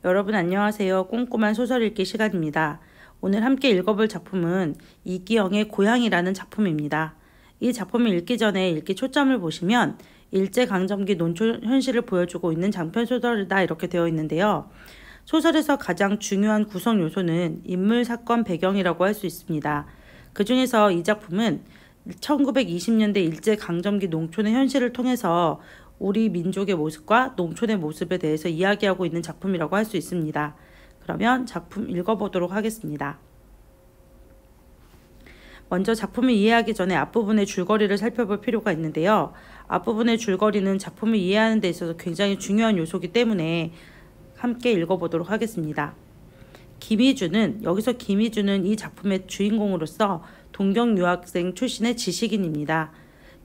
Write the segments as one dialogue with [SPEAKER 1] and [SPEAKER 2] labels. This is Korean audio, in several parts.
[SPEAKER 1] 여러분 안녕하세요. 꼼꼼한 소설 읽기 시간입니다. 오늘 함께 읽어볼 작품은 이기영의 고향이라는 작품입니다. 이 작품을 읽기 전에 읽기 초점을 보시면 일제강점기 농촌 현실을 보여주고 있는 장편소설이다 이렇게 되어 있는데요. 소설에서 가장 중요한 구성 요소는 인물, 사건, 배경이라고 할 수 있습니다. 그 중에서 이 작품은 1920년대 일제강점기 농촌의 현실을 통해서 우리 민족의 모습과 농촌의 모습에 대해서 이야기하고 있는 작품이라고 할 수 있습니다. 그러면 작품 읽어보도록 하겠습니다. 먼저 작품을 이해하기 전에 앞부분의 줄거리를 살펴볼 필요가 있는데요. 앞부분의 줄거리는 작품을 이해하는 데 있어서 굉장히 중요한 요소이기 때문에 함께 읽어보도록 하겠습니다. 여기서 김희주는 이 작품의 주인공으로서 동경 유학생 출신의 지식인입니다.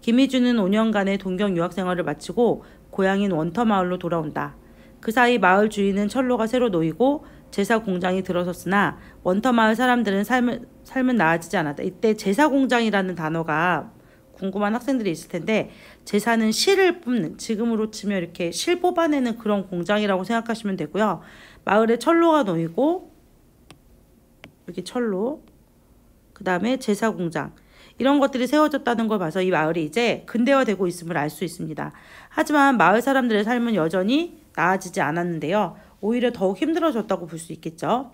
[SPEAKER 1] 김희주는 5년간의 동경 유학 생활을 마치고 고향인 원터마을로 돌아온다. 그 사이 마을 주인은 철로가 새로 놓이고 제사 공장이 들어섰으나 원터마을 사람들은 삶은 나아지지 않았다. 이때 제사 공장이라는 단어가 궁금한 학생들이 있을 텐데, 제사는 실을 뽑는, 지금으로 치면 이렇게 실 뽑아내는 그런 공장이라고 생각하시면 되고요. 마을에 철로가 놓이고, 여기 철로, 그 다음에 제사 공장, 이런 것들이 세워졌다는 걸 봐서 이 마을이 이제 근대화되고 있음을 알 수 있습니다. 하지만 마을 사람들의 삶은 여전히 나아지지 않았는데요. 오히려 더욱 힘들어졌다고 볼 수 있겠죠.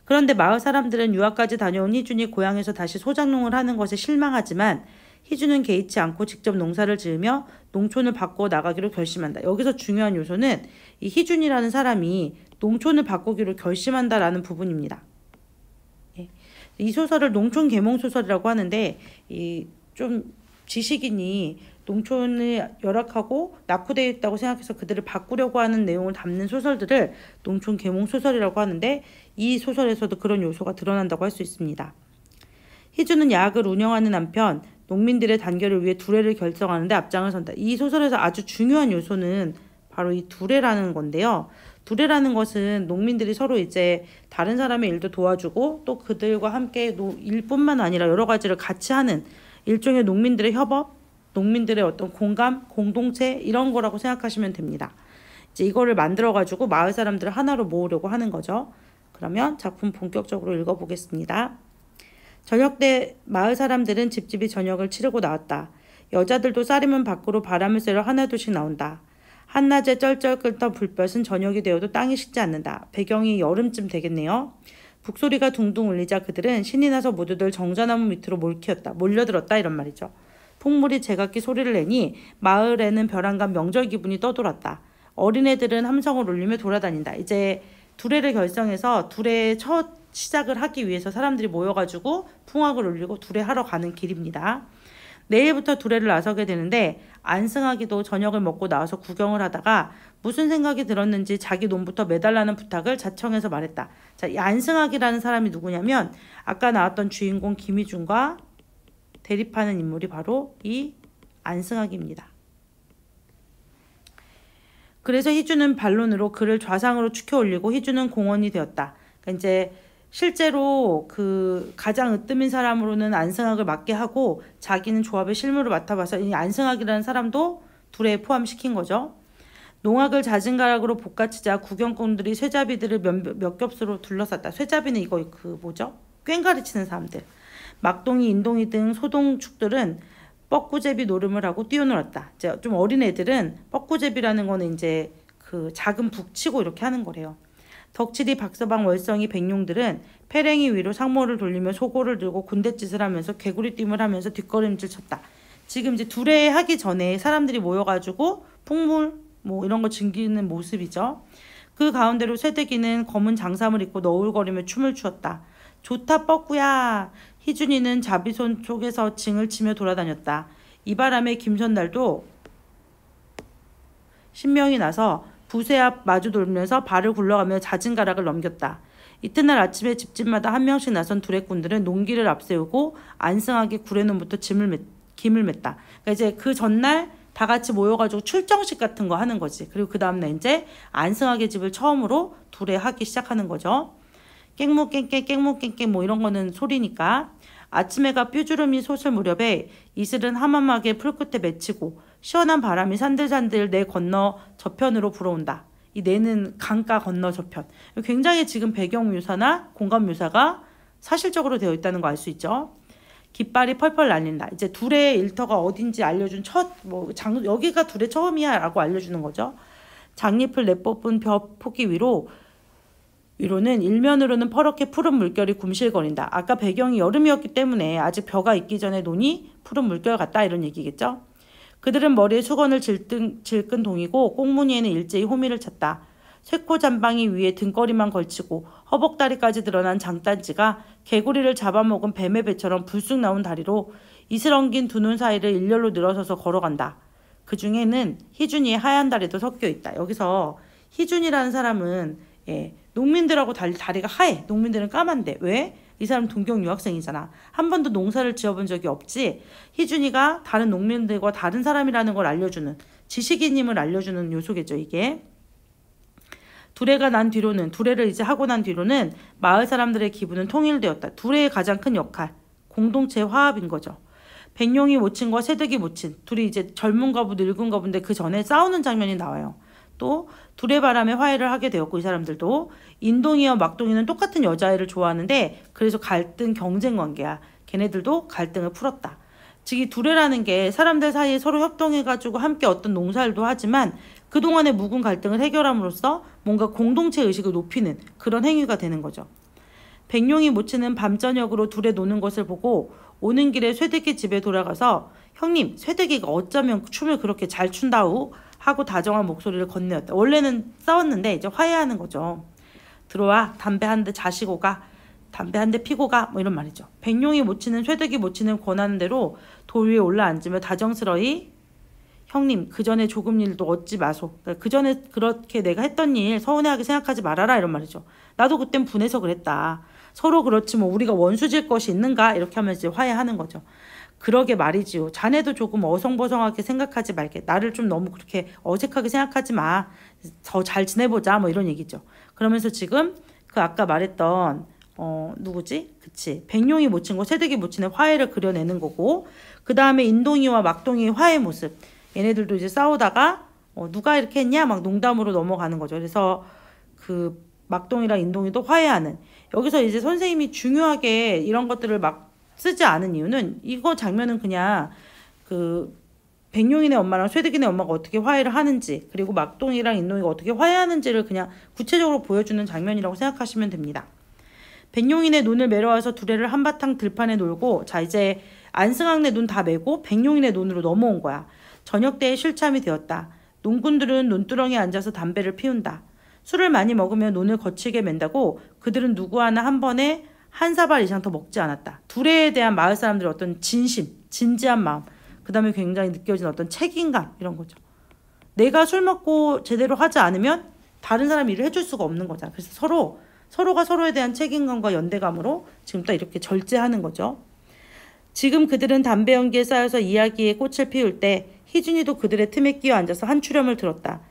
[SPEAKER 1] 그런데 마을 사람들은 유학까지 다녀온 희준이 고향에서 다시 소작농을 하는 것에 실망하지만 희준은 개의치 않고 직접 농사를 지으며 농촌을 바꾸어 나가기로 결심한다. 여기서 중요한 요소는 이 희준이라는 사람이 농촌을 바꾸기로 결심한다라는 부분입니다. 이 소설을 농촌 계몽소설이라고 하는데, 좀 지식인이 농촌을 열악하고 낙후되어 있다고 생각해서 그들을 바꾸려고 하는 내용을 담는 소설들을 농촌 계몽소설이라고 하는데, 이 소설에서도 그런 요소가 드러난다고 할 수 있습니다. 희주는 야학을 운영하는 한편 농민들의 단결을 위해 두례를 결성하는데 앞장을 선다. 이 소설에서 아주 중요한 요소는 바로 이 두례라는 건데요. 두례라는 것은 농민들이 서로 이제 다른 사람의 일도 도와주고 또 그들과 함께 일뿐만 아니라 여러 가지를 같이 하는 일종의 농민들의 협업, 농민들의 어떤 공감, 공동체 이런 거라고 생각하시면 됩니다. 이제 이거를 만들어가지고 마을 사람들을 하나로 모으려고 하는 거죠. 그러면 작품 본격적으로 읽어보겠습니다. 저녁 때 마을 사람들은 집집이 저녁을 치르고 나왔다. 여자들도 쌀이면 밖으로 바람을 쐬러 하나둘씩 나온다. 한낮에 쩔쩔 끓던 불볕은 저녁이 되어도 땅이 식지 않는다. 배경이 여름쯤 되겠네요. 북소리가 둥둥 울리자 그들은 신이 나서 모두들 정자나무 밑으로 몰려들었다 이런 말이죠. 풍물이 제각기 소리를 내니 마을에는 벼랑간 명절 기분이 떠돌았다. 어린애들은 함성을 울리며 돌아다닌다. 이제 두례를 결성해서 두례의 첫 시작을 하기 위해서 사람들이 모여가지고 풍악을 울리고 두례하러 가는 길입니다. 내일부터 두례를 나서게 되는데 안승하기도 저녁을 먹고 나와서 구경을 하다가 무슨 생각이 들었는지 자기 놈부터 매달라는 부탁을 자청해서 말했다. 자, 이 안승하기라는 사람이 누구냐면 아까 나왔던 주인공 김희준과 대립하는 인물이 바로 이 안승하기입니다. 그래서 희준은 반론으로 그를 좌상으로 축혀 올리고 희준은 공원이 되었다. 그러니까 이제 실제로 그 가장 으뜸인 사람으로는 안승학을 맡게 하고 자기는 조합의 실무를 맡아봐서 이 안승학이라는 사람도 둘에 포함시킨 거죠. 농악을 자진가락으로 볶아치자 구경꾼들이 쇠잡이들을 몇 겹수로 둘러쌌다. 쇠잡이는 이거 꽹가리 치는 사람들. 막동이, 인동이 등 소동축들은 뻐꾸제비 노름을 하고 뛰어놀았다. 이제 좀 어린 애들은 뻐꾸제비라는 거는 이제 그 작은 북치고 이렇게 하는 거래요. 덕칠이, 박서방, 월성이, 백룡들은 패랭이 위로 상모를 돌리며 소고를 들고 군대짓을 하면서 개구리띠을 하면서 뒷걸음질 쳤다. 지금 이제 두례 하기 전에 사람들이 모여가지고 풍물 이런 거 즐기는 모습이죠. 그 가운데로 쇠대기는 검은 장삼을 입고 너울거리며 춤을 추었다. 좋다 뻐꾸야. 희준이는 자비손 쪽에서 징을 치며 돌아다녔다. 이 바람에 김선달도 신명이 나서 부세 앞 마주 돌면서 발을 굴러가며 자진가락을 넘겼다. 이튿날 아침에 집집마다 한 명씩 나선 두례꾼들은 농기를 앞세우고 안승하게 구례놈부터 김을 맸다. 그러니까 이제 그 전날 다 같이 모여가지고 출정식 같은 거 하는 거지. 그리고 그 다음날 이제 안승하게 집을 처음으로 두례하기 시작하는 거죠. 깽무 깽깽 깽무 깽깽 이런 거는 소리니까. 아침 해가 뾰주름이 솟을 무렵에 이슬은 하마하게 풀끝에 맺히고 시원한 바람이 산들산들 내 건너 저편으로 불어온다. 이 내는 강가 건너 저편. 굉장히 지금 배경 묘사나 공간 묘사가 사실적으로 되어 있다는 거 알 수 있죠. 깃발이 펄펄 날린다. 이제 둘의 일터가 어딘지 알려준 여기가 둘의 처음이야 라고 알려주는 거죠. 장잎을 내뻗은 벼 포기 위로는 일면으로는 퍼렇게 푸른 물결이 굼실거린다. 아까 배경이 여름이었기 때문에 아직 벼가 있기 전에 논이 푸른 물결 같다 이런 얘기겠죠. 그들은 머리에 수건을 질끈 동이고 꽁무니에는 일제히 호미를 찼다. 쇠코잔방이 위에 등걸이만 걸치고 허벅다리까지 드러난 장단지가 개구리를 잡아먹은 뱀의 배처럼 불쑥 나온 다리로 이슬 엉긴 두 눈 사이를 일렬로 늘어서서 걸어간다. 그 중에는 희준이의 하얀 다리도 섞여 있다. 여기서 희준이라는 사람은 농민들하고 다리가 하얘. 농민들은 까만데. 왜? 이 사람 동경 유학생이잖아. 한 번도 농사를 지어본 적이 없지. 희준이가 다른 농민들과 다른 사람이라는 걸 알려주는, 지식인임을 알려주는 요소겠죠, 이게. 두레를 이제 하고 난 뒤로는 마을 사람들의 기분은 통일되었다. 두레의 가장 큰 역할, 공동체의 화합인 거죠. 백룡이 모친과 새득이 모친, 둘이 이제 젊은 과부, 늙은 과부인데 그 전에 싸우는 장면이 나와요. 또 두레바람에 화해를 하게 되었고, 이 사람들도 인동이와 막동이는 똑같은 여자아이를 좋아하는데 그래서 갈등 경쟁 관계야. 걔네들도 갈등을 풀었다. 즉 이 두레라는 게 사람들 사이에 서로 협동해가지고 함께 어떤 농사일도 하지만 그동안의 묵은 갈등을 해결함으로써 뭔가 공동체 의식을 높이는 그런 행위가 되는 거죠. 백룡이 모치는 밤저녁으로 둘에 노는 것을 보고 오는 길에 쇠득이 집에 돌아가서 형님, 쇠득이가 어쩌면 춤을 그렇게 잘 춘다우 하고 다정한 목소리를 건네었다. 원래는 싸웠는데 이제 화해하는 거죠. 들어와, 담배 한 대 자시고 가, 담배 한 대 피고 가, 뭐 이런 말이죠. 백룡이 모치는 쇠득이 모치는 권하는 대로 돌 위에 올라앉으며 다정스러이 형님, 그 전에 조금 일도 얻지 마소. 그러니까 그 전에 그렇게 내가 했던 일 서운해하게 생각하지 말아라 이런 말이죠. 나도 그땐 분해서 그랬다. 서로 그렇지 뭐 우리가 원수질 것이 있는가 이렇게 하면서 이제 화해하는 거죠. 그러게 말이지요. 자네도 조금 어성버성하게 생각하지 말게. 나를 좀 너무 그렇게 어색하게 생각하지 마. 더 잘 지내보자 뭐 이런 얘기죠. 그러면서 지금 그 아까 말했던 누구지? 그치. 백룡이 모친 거 새득이 모친의 화해를 그려내는 거고, 그 다음에 인동이와 막동이의 화해 모습. 얘네들도 이제 싸우다가 누가 이렇게 했냐 막 농담으로 넘어가는 거죠. 그래서 그 막동이랑 인동이도 화해하는. 여기서 이제 선생님이 중요하게 이런 것들을 막 쓰지 않은 이유는 이거 장면은 그냥 그 백룡이네 엄마랑 쇠득이네 엄마가 어떻게 화해를 하는지, 그리고 막동이랑 인동이가 어떻게 화해하는지를 그냥 구체적으로 보여주는 장면이라고 생각하시면 됩니다. 백룡이네 논을 매러와서 두레를 한바탕 들판에 놀고, 자 이제 안승학네 논 다 메고 백룡이네 논으로 넘어온 거야. 저녁 때에 실참이 되었다. 농군들은 논두렁에 앉아서 담배를 피운다. 술을 많이 먹으면 논을 거칠게 맨다고 그들은 누구 하나 한 번에 한 사발 이상 더 먹지 않았다. 두레에 대한 마을 사람들의 어떤 진지한 마음, 그 다음에 굉장히 느껴진 어떤 책임감 이런 거죠. 내가 술 먹고 제대로 하지 않으면 다른 사람이 일을 해줄 수가 없는 거잖아. 그래서 서로가 서로에 대한 책임감과 연대감으로 지금 딱 이렇게 절제하는 거죠. 지금 그들은 담배 연기에 쌓여서 이야기에 꽃을 피울 때 희준이도 그들의 틈에 끼어 앉아서 한 추렴을 들었다.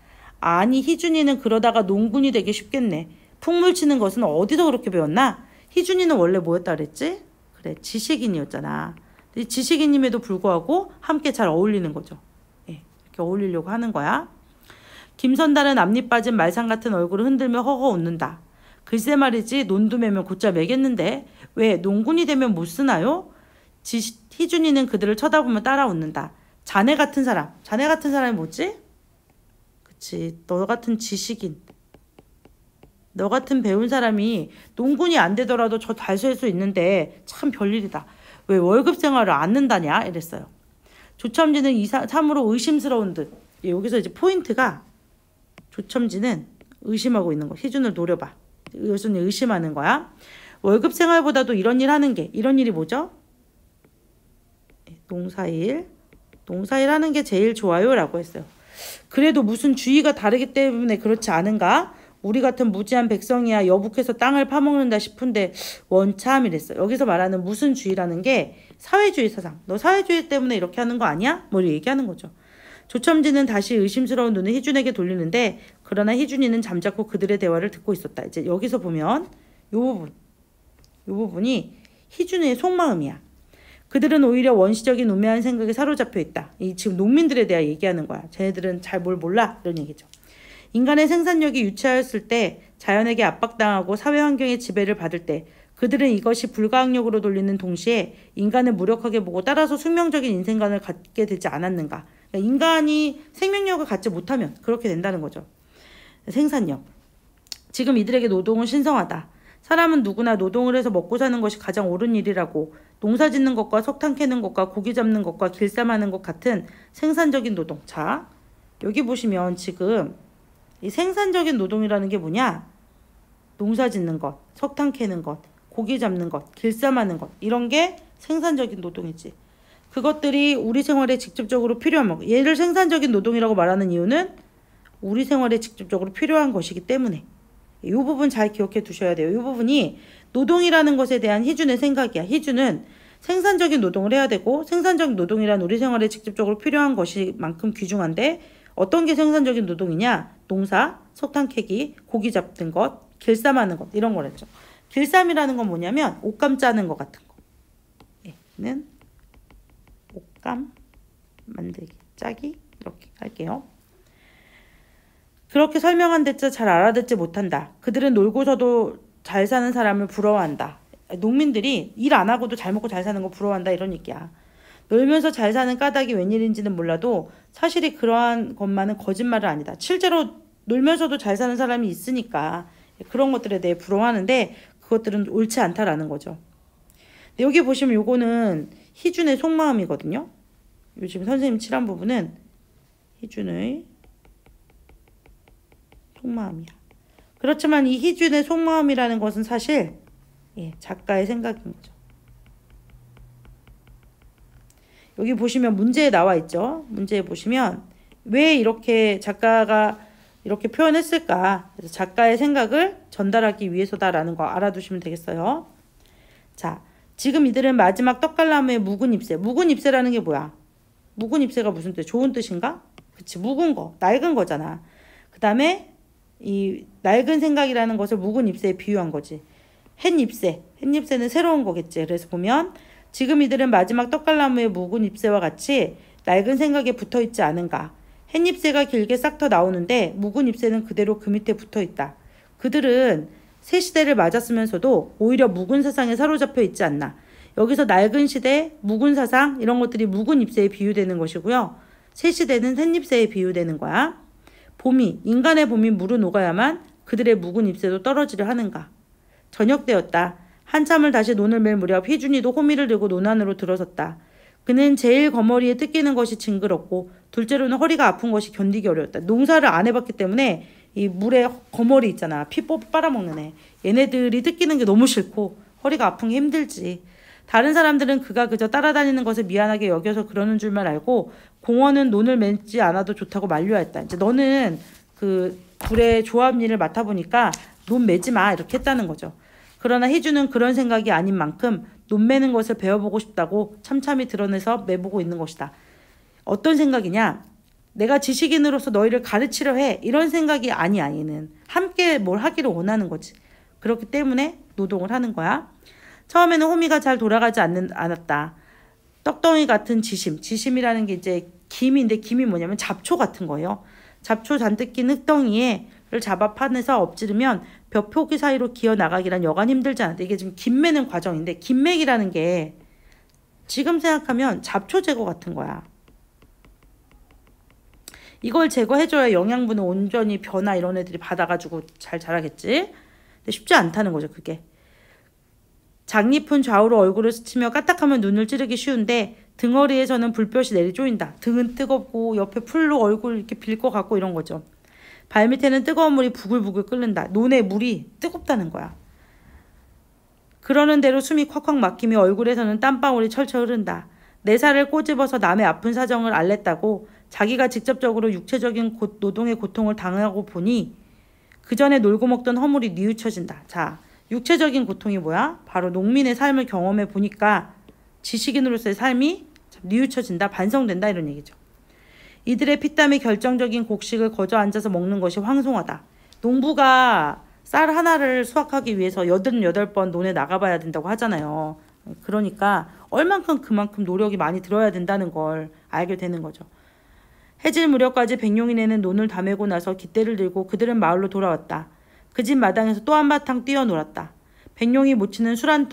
[SPEAKER 1] 아니 희준이는 그러다가 농군이 되기 쉽겠네. 풍물 치는 것은 어디서 그렇게 배웠나? 희준이는 원래 뭐였다 그랬지? 그래, 지식인이었잖아. 지식인임에도 불구하고 함께 잘 어울리는 거죠. 예, 이렇게 어울리려고 하는 거야. 김선달은 앞니 빠진 말상 같은 얼굴을 흔들며 허허 웃는다. 글쎄 말이지 논두 매면 곧잘 매겠는데 왜 농군이 되면 못 쓰나요? 희준이는 그들을 쳐다보며 따라 웃는다. 자네 같은 사람이 뭐지? 그치, 너 같은 지식인, 너 같은 배운 사람이 농군이 안 되더라도 저 잘 살 수 있는데 참 별일이다. 왜 월급 생활을 않는다냐? 이랬어요. 조첨지는 참으로 의심스러운 듯. 여기서 이제 포인트가 조첨지는 의심하고 있는 거. 희준을 노려봐. 여순이 의심하는 거야. 월급 생활보다도 이런 일이 뭐죠? 농사일 하는 게 제일 좋아요 라고 했어요. 그래도 무슨 주의가 다르기 때문에 그렇지 않은가? 우리 같은 무지한 백성이야 여북해서 땅을 파먹는다 싶은데 원참 이랬어요. 여기서 말하는 무슨 주의라는 게 사회주의 사상. 너 사회주의 때문에 이렇게 하는 거 아니야? 뭐 얘기하는 거죠. 조첨지는 다시 의심스러운 눈을 희준에게 돌리는데 그러나 희준이는 잠자코 그들의 대화를 듣고 있었다. 이제 여기서 보면 요 부분이 희준의 속마음이야. 그들은 오히려 원시적인 우매한 생각에 사로잡혀 있다. 이 지금 농민들에 대해 얘기하는 거야. 쟤네들은 잘 뭘 몰라 이런 얘기죠. 인간의 생산력이 유치하였을 때 자연에게 압박당하고 사회 환경의 지배를 받을 때 그들은 이것이 불가항력으로 돌리는 동시에 인간을 무력하게 보고 따라서 숙명적인 인생관을 갖게 되지 않았는가. 그러니까 인간이 생명력을 갖지 못하면 그렇게 된다는 거죠. 생산력. 지금 이들에게 노동은 신성하다. 사람은 누구나 노동을 해서 먹고 사는 것이 가장 옳은 일이라고. 농사 짓는 것과 석탄 캐는 것과 고기 잡는 것과 길쌈하는 것 같은 생산적인 노동. 자, 여기 보시면 지금 이 생산적인 노동이라는 게 뭐냐? 농사 짓는 것, 석탄 캐는 것, 고기 잡는 것, 길쌈하는 것, 이런 게 생산적인 노동이지. 그것들이 우리 생활에 직접적으로 필요한 것. 얘를 생산적인 노동이라고 말하는 이유는 우리 생활에 직접적으로 필요한 것이기 때문에. 이 부분 잘 기억해 두셔야 돼요. 이 부분이 노동이라는 것에 대한 희준의 생각이야. 희준은 생산적인 노동을 해야 되고 생산적인 노동이란 우리 생활에 직접적으로 필요한 것이 만큼 귀중한데 어떤 게 생산적인 노동이냐? 농사, 석탄 캐기, 고기 잡는 것, 길쌈하는 것 이런 거랬죠. 길쌈이라는 건 뭐냐면 옷감 짜는 것 같은 거. 얘는 옷감 만들기, 짜기 이렇게 할게요. 그렇게 설명한 데짜 잘 알아듣지 못한다. 그들은 놀고서도 잘 사는 사람을 부러워한다. 농민들이 일 안 하고도 잘 먹고 잘 사는 거 부러워한다 이런 얘기야. 놀면서 잘 사는 까닭이 웬일인지는 몰라도 사실이 그러한 것만은 거짓말은 아니다. 실제로 놀면서도 잘 사는 사람이 있으니까 그런 것들에 대해 부러워하는데 그것들은 옳지 않다라는 거죠. 근데 여기 보시면 요거는 희준의 속마음이거든요. 요 지금 선생님 칠한 부분은 희준의 속마음이야. 그렇지만 이 희준의 속마음이라는 것은 사실 작가의 생각인 거죠. 여기 보시면 문제에 나와 있죠. 문제에 보시면 왜 이렇게 작가가 이렇게 표현했을까? 그래서 작가의 생각을 전달하기 위해서다라는 거 알아두시면 되겠어요. 자, 지금 이들은 마지막 떡갈나무의 묵은 잎새. 묵은 잎새라는 게 뭐야? 묵은 잎새가 무슨 뜻? 좋은 뜻인가? 그치, 묵은 거, 낡은 거잖아. 그 다음에 이 낡은 생각이라는 것을 묵은 잎새에 비유한 거지. 햇잎새, 햇잎새는 새로운 거겠지. 그래서 보면 지금 이들은 마지막 떡갈나무의 묵은 잎새와 같이 낡은 생각에 붙어있지 않은가. 햇잎새가 길게 싹터 나오는데 묵은 잎새는 그대로 그 밑에 붙어있다. 그들은 새 시대를 맞았으면서도 오히려 묵은 사상에 사로잡혀 있지 않나. 여기서 낡은 시대, 묵은 사상 이런 것들이 묵은 잎새에 비유되는 것이고요. 새 시대는 햇잎새에 비유되는 거야. 인간의 봄이 물은 녹아야만 그들의 묵은 잎새도 떨어지려 하는가. 저녁 때였다. 한참을 다시 논을 맬 무렵 희준이도 호미를 들고 논 안으로 들어섰다. 그는 제일 거머리에 뜯기는 것이 징그럽고 둘째로는 허리가 아픈 것이 견디기 어려웠다. 농사를 안 해봤기 때문에 이 물에 거머리 있잖아. 피 빨아먹는 애. 얘네들이 뜯기는 게 너무 싫고 허리가 아픈 게 힘들지. 다른 사람들은 그가 그저 따라다니는 것을 미안하게 여겨서 그러는 줄만 알고 공원은 논을 맺지 않아도 좋다고 만류했다. 이제 너는 그 불의 조합 일을 맡아보니까 논 매지 마 이렇게 했다는 거죠. 그러나 희주는 그런 생각이 아닌 만큼 논 매는 것을 배워보고 싶다고 참참히 드러내서 매보고 있는 것이다. 어떤 생각이냐? 내가 지식인으로서 너희를 가르치려 해. 이런 생각이 아니야. 얘는 함께 뭘 하기를 원하는 거지. 그렇기 때문에 노동을 하는 거야. 처음에는 호미가 잘 돌아가지 않았다. 떡덩이 같은 지심이라는 게 이제 김인데 김이 뭐냐면 잡초 같은 거예요. 잡초 잔뜩 낀 흙덩이를 잡아 파내서 엎지르면 벼 포기 사이로 기어 나가기란 여간 힘들지 않다. 이게 지금 김 매는 과정인데 김매기라는 게 지금 생각하면 잡초 제거 같은 거야. 이걸 제거해줘야 영양분을 온전히 벼나 이런 애들이 받아가지고 잘 자라겠지. 근데 쉽지 않다는 거죠, 그게. 장잎은 좌우로 얼굴을 스치며 까딱하면 눈을 찌르기 쉬운데 등허리에서는 불볕이 내리쪼인다. 등은 뜨겁고 옆에 풀로 얼굴 이렇게 빌 것 같고 이런 거죠. 발밑에는 뜨거운 물이 부글부글 끓는다. 논의 물이 뜨겁다는 거야. 그러는 대로 숨이 콱콱 막히며 얼굴에서는 땀방울이 철철 흐른다. 내 살을 꼬집어서 남의 아픈 사정을 알렸다고 자기가 직접적으로 육체적인 노동의 고통을 당하고 보니 그 전에 놀고 먹던 허물이 뉘우쳐진다. 자, 육체적인 고통이 뭐야? 바로 농민의 삶을 경험해 보니까 지식인으로서의 삶이 뉘우쳐진다, 반성된다 이런 얘기죠. 이들의 피땀이 결정적인 곡식을 거저 앉아서 먹는 것이 황송하다. 농부가 쌀 하나를 수확하기 위해서 88번 논에 나가봐야 된다고 하잖아요. 그러니까 얼만큼 그만큼 노력이 많이 들어야 된다는 걸 알게 되는 거죠. 해질 무렵까지 백룡이네는 논을 다 메고 나서 깃대를 들고 그들은 마을로 돌아왔다. 그 집 마당에서 또 한바탕 뛰어놀았다. 백룡이 모치는 술 한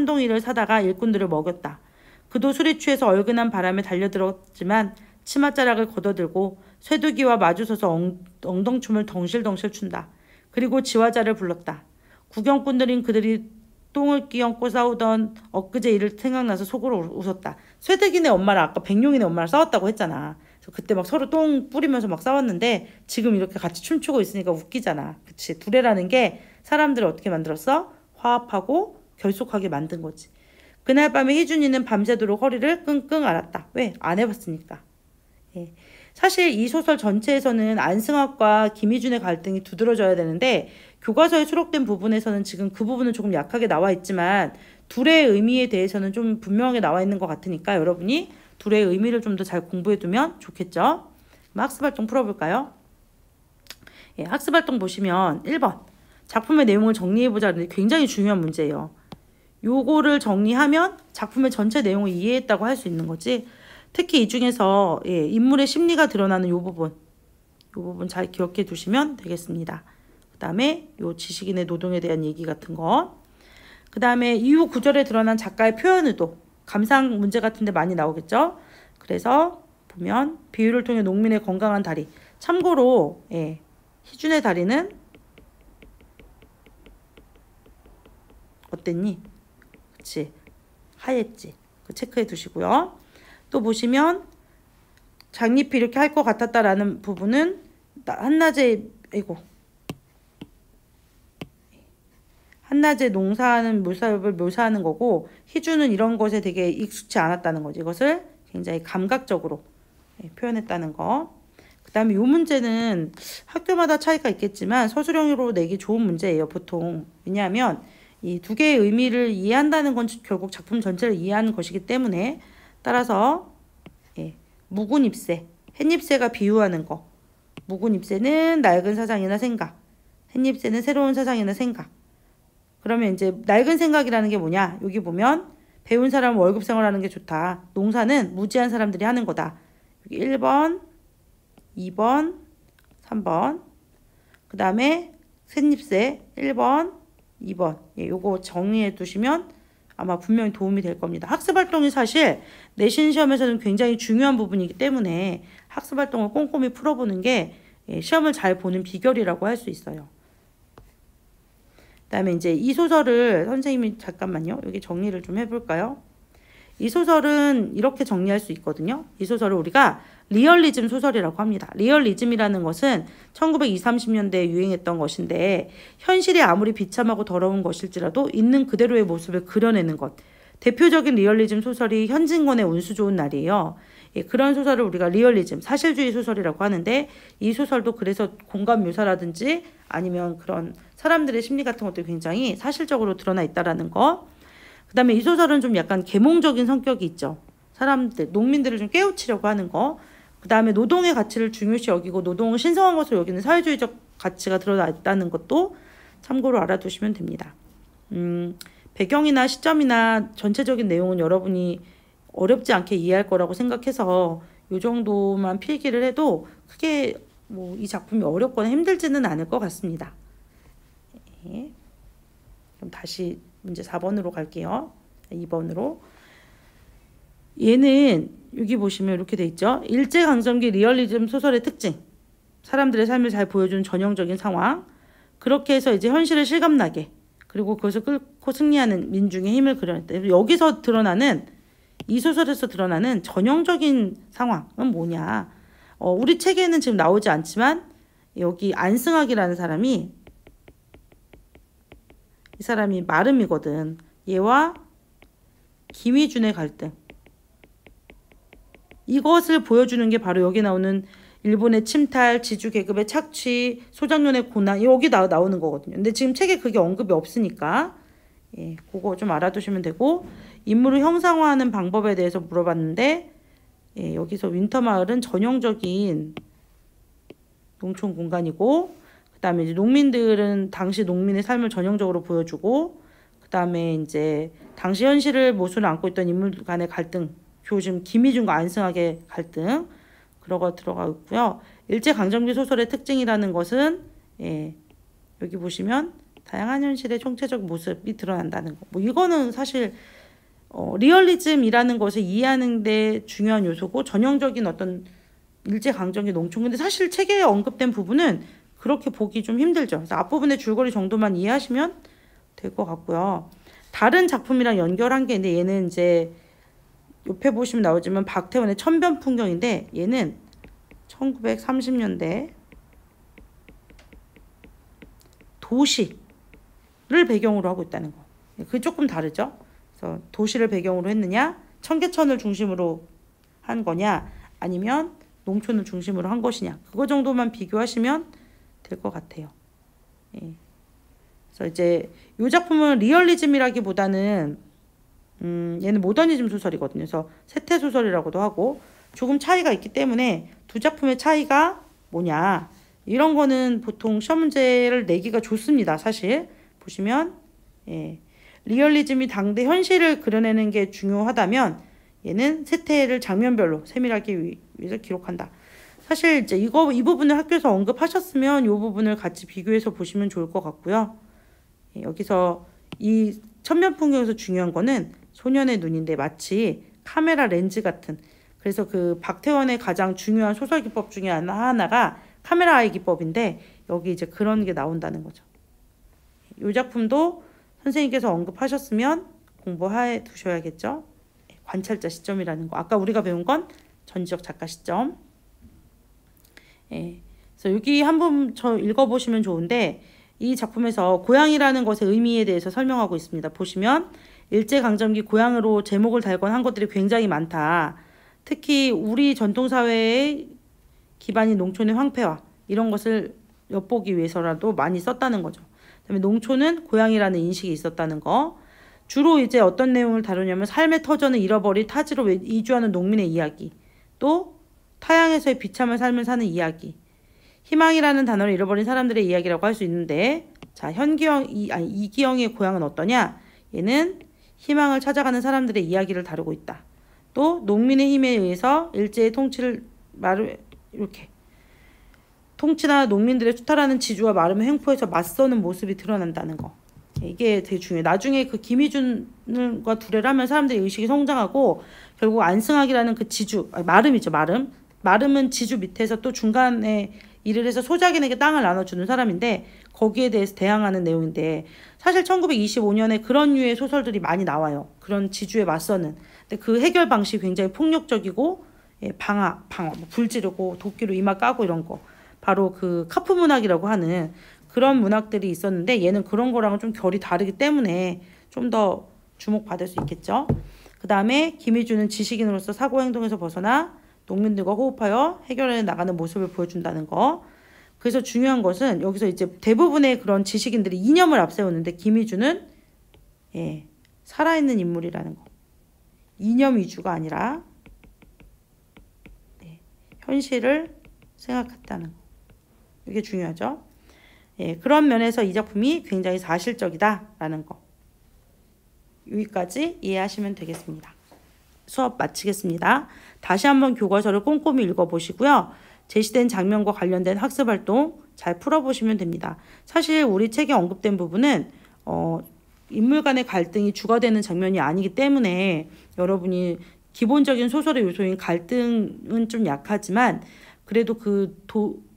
[SPEAKER 1] 동이를 사다가 일꾼들을 먹였다. 그도 술에 취해서 얼큰한 바람에 달려들었지만 치맛자락을 걷어들고 쇠두기와 마주서서 엉덩춤을 덩실덩실 춘다. 그리고 지화자를 불렀다. 구경꾼들인 그들이 똥을 끼얹고 싸우던 엊그제 일을 생각나서 속으로 웃었다. 쇠득이네 엄마랑 아까 백룡이네 엄마랑 싸웠다고 했잖아. 그래서 그때 막 서로 똥 뿌리면서 막 싸웠는데 지금 이렇게 같이 춤추고 있으니까 웃기잖아. 그치? 두레라는 게 사람들을 어떻게 만들었어? 화합하고 결속하게 만든 거지. 그날 밤에 희준이는 밤새도록 허리를 끙끙 앓았다. 왜? 안 해봤으니까. 예. 사실 이 소설 전체에서는 안승학과 김희준의 갈등이 두드러져야 되는데 교과서에 수록된 부분에서는 지금 그 부분은 조금 약하게 나와 있지만 둘의 의미에 대해서는 좀 분명하게 나와 있는 것 같으니까 여러분이 둘의 의미를 좀 더 잘 공부해두면 좋겠죠. 그럼 학습활동 풀어볼까요? 예, 학습활동 보시면 1번 작품의 내용을 정리해보자. 굉장히 중요한 문제예요. 요거를 정리하면 작품의 전체 내용을 이해했다고 할 수 있는 거지. 특히 이 중에서 예, 인물의 심리가 드러나는 요 부분 잘 기억해 두시면 되겠습니다. 그 다음에 요 지식인의 노동에 대한 얘기 같은 거. 그 다음에 이후 구절에 드러난 작가의 표현 의도, 감상 문제 같은 데 많이 나오겠죠. 그래서 보면 비유를 통해 농민의 건강한 다리. 참고로 예, 희준의 다리는 어땠니? 그치? 하였지. 그 체크해 두시고요. 또 보시면 장잎이 이렇게 할 것 같았다라는 부분은 한낮에 농사하는 모습을 묘사하는 거고 희주는 이런 것에 되게 익숙치 않았다는 거지. 이것을 굉장히 감각적으로 표현했다는 거. 그 다음에 이 문제는 학교마다 차이가 있겠지만 서술형으로 내기 좋은 문제예요. 보통. 왜냐하면 이 두 개의 의미를 이해한다는 건 결국 작품 전체를 이해하는 것이기 때문에 따라서 예, 묵은 잎새, 햇잎새가 비유하는 거. 묵은 잎새는 낡은 사상이나 생각, 햇잎새는 새로운 사상이나 생각. 그러면 이제 낡은 생각이라는 게 뭐냐? 여기 보면 배운 사람은 월급 생활하는 게 좋다. 농사는 무지한 사람들이 하는 거다. 여기 1번, 2번, 3번. 그 다음에 햇잎새 1번, 2번. 예, 요거 정리해 두시면 아마 분명히 도움이 될 겁니다. 학습활동이 사실 내신 시험에서는 굉장히 중요한 부분이기 때문에 학습활동을 꼼꼼히 풀어보는 게 시험을 잘 보는 비결이라고 할 수 있어요. 그 다음에 이제 이 소설을 선생님이 잠깐만요. 여기 정리를 좀 해볼까요? 이 소설은 이렇게 정리할 수 있거든요. 이 소설을 우리가 리얼리즘 소설이라고 합니다. 리얼리즘이라는 것은 1920, 30년대에 유행했던 것인데 현실이 아무리 비참하고 더러운 것일지라도 있는 그대로의 모습을 그려내는 것. 대표적인 리얼리즘 소설이 현진권의 운수 좋은 날이에요. 예, 그런 소설을 우리가 리얼리즘, 사실주의 소설이라고 하는데 이 소설도 그래서 공감 묘사라든지 아니면 그런 사람들의 심리 같은 것들이 굉장히 사실적으로 드러나 있다라는 거. 그 다음에 이 소설은 좀 약간 계몽적인 성격이 있죠. 사람들, 농민들을 좀 깨우치려고 하는 거. 그 다음에 노동의 가치를 중요시 여기고 노동을 신성한 것으로 여기는 사회주의적 가치가 드러나 있다는 것도 참고로 알아두시면 됩니다. 배경이나 시점이나 전체적인 내용은 여러분이 어렵지 않게 이해할 거라고 생각해서 이 정도만 필기를 해도 크게 뭐 이 작품이 어렵거나 힘들지는 않을 것 같습니다. 네. 그럼 다시 문제 4번으로 갈게요. 2번으로. 얘는 여기 보시면 이렇게 돼 있죠. 일제강점기 리얼리즘 소설의 특징. 사람들의 삶을 잘 보여주는 전형적인 상황. 그렇게 해서 이제 현실을 실감나게 그리고 그것을 끌고 승리하는 민중의 힘을 그려냈다. 여기서 드러나는 이 소설에서 드러나는 전형적인 상황은 뭐냐. 우리 책에는 지금 나오지 않지만 여기 안승학이라는 사람이 이 사람이 마름이거든. 얘와 김희준의 갈등. 이것을 보여주는 게 바로 여기 나오는 일본의 침탈, 지주 계급의 착취, 소작년의 고난 여기 나오는 거거든요. 근데 지금 책에 그게 언급이 없으니까 예, 그거 좀 알아두시면 되고 인물을 형상화하는 방법에 대해서 물어봤는데 예, 여기서 윈터마을은 전형적인 농촌 공간이고 그 다음에 이제 농민들은 당시 농민의 삶을 전형적으로 보여주고 그 다음에 이제 당시 현실을 모순을 안고 있던 인물 간의 갈등, 지금 김희준과 안승학의 갈등 그러고 들어가 있고요. 일제강점기 소설의 특징이라는 것은 여기 보시면 다양한 현실의 총체적 모습이 드러난다는 거. 뭐 이거는 사실 리얼리즘이라는 것을 이해하는 데 중요한 요소고 전형적인 어떤 일제강점기 농촌. 근데 사실 책에 언급된 부분은 그렇게 보기 좀 힘들죠. 그래서 앞부분의 줄거리 정도만 이해하시면 될 것 같고요. 다른 작품이랑 연결한 게 있는데 얘는 이제 옆에 보시면 나오지만 박태원의 천변풍경인데 얘는 1930년대 도시를 배경으로 하고 있다는 거. 그게 조금 다르죠. 그래서 도시를 배경으로 했느냐, 청계천을 중심으로 한 거냐, 아니면 농촌을 중심으로 한 것이냐. 그거 정도만 비교하시면 될 것 같아요. 그래서 이제 이 작품은 리얼리즘이라기보다는 얘는 모더니즘 소설이거든요. 그래서 세태 소설이라고도 하고 조금 차이가 있기 때문에 두 작품의 차이가 뭐냐 이런 거는 보통 시험 문제를 내기가 좋습니다. 사실 보시면 리얼리즘이 당대 현실을 그려내는 게 중요하다면 얘는 세태를 장면별로 세밀하게 위해서 기록한다. 사실 이제 이 부분을 학교에서 언급하셨으면 이 부분을 같이 비교해서 보시면 좋을 것 같고요. 여기서 이 천면풍경에서 중요한 거는 소년의 눈인데 마치 카메라 렌즈 같은, 그래서 그 박태원의 가장 중요한 소설 기법 중에 하나가 카메라의 기법인데 여기 이제 그런 게 나온다는 거죠. 이 작품도 선생님께서 언급하셨으면 공부해 두셔야겠죠. 관찰자 시점이라는 거. 아까 우리가 배운 건 전지적 작가 시점. 그래서 여기 한번 읽어보시면 좋은데 이 작품에서 고향이라는 것의 의미에 대해서 설명하고 있습니다. 보시면 일제강점기 고향으로 제목을 달건 한 것들이 굉장히 많다. 특히 우리 전통사회의 기반인 농촌의 황폐화 이런 것을 엿보기 위해서라도 많이 썼다는 거죠. 그다음에 농촌은 고향이라는 인식이 있었다는 거. 주로 이제 어떤 내용을 다루냐면 삶의 터전을 잃어버린 타지로 이주하는 농민의 이야기, 또 타향에서의 비참한 삶을 사는 이야기, 희망이라는 단어를 잃어버린 사람들의 이야기라고 할 수 있는데, 자 이기영의 고향은 어떠냐? 얘는 희망을 찾아가는 사람들의 이야기를 다루고 있다. 또 농민의 힘에 의해서 일제의 통치를 이렇게 통치나 농민들의 수탈하는 지주와 마름의 횡포에서 맞서는 모습이 드러난다는 거. 이게 되게 중요해요. 나중에 그 김희준과 두레를 하면 사람들의 의식이 성장하고 결국 안승학이라는 그 지주, 마름이죠. 마름은 지주 밑에서 또 중간에 일을 해서 소작인에게 땅을 나눠주는 사람인데 거기에 대해서 대항하는 내용인데, 사실 1925년에 그런 류의 소설들이 많이 나와요. 그런 지주에 맞서는. 근데 그 해결 방식이 굉장히 폭력적이고 방화, 불 지르고 도끼로 이마 까고 이런 거. 바로 그 카프 문학이라고 하는 그런 문학들이 있었는데 얘는 그런 거랑은 좀 결이 다르기 때문에 좀 더 주목받을 수 있겠죠. 그 다음에 김희준은 지식인으로서 사고 행동에서 벗어나 농민들과 호흡하여 해결해 나가는 모습을 보여준다는 거. 그래서 중요한 것은 여기서 이제 대부분의 그런 지식인들이 이념을 앞세우는데 김희준은 살아있는 인물이라는 거. 이념 위주가 아니라 현실을 생각했다는 거. 이게 중요하죠. 그런 면에서 이 작품이 굉장히 사실적이다라는 거. 여기까지 이해하시면 되겠습니다. 수업 마치겠습니다. 다시 한번 교과서를 꼼꼼히 읽어보시고요. 제시된 장면과 관련된 학습활동 잘 풀어보시면 됩니다. 사실 우리 책에 언급된 부분은 인물 간의 갈등이 주가 되는 장면이 아니기 때문에 여러분이 기본적인 소설의 요소인 갈등은 좀 약하지만 그래도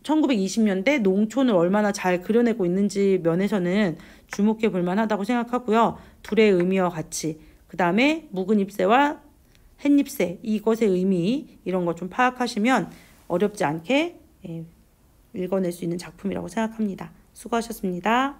[SPEAKER 1] 1920년대 농촌을 얼마나 잘 그려내고 있는지 면에서는 주목해 볼 만하다고 생각하고요. 둘의 의미와 같이, 그 다음에 묵은 잎새와 햇잎새, 이것의 의미 이런 거 좀 파악하시면 어렵지 않게 읽어낼 수 있는 작품이라고 생각합니다. 수고하셨습니다.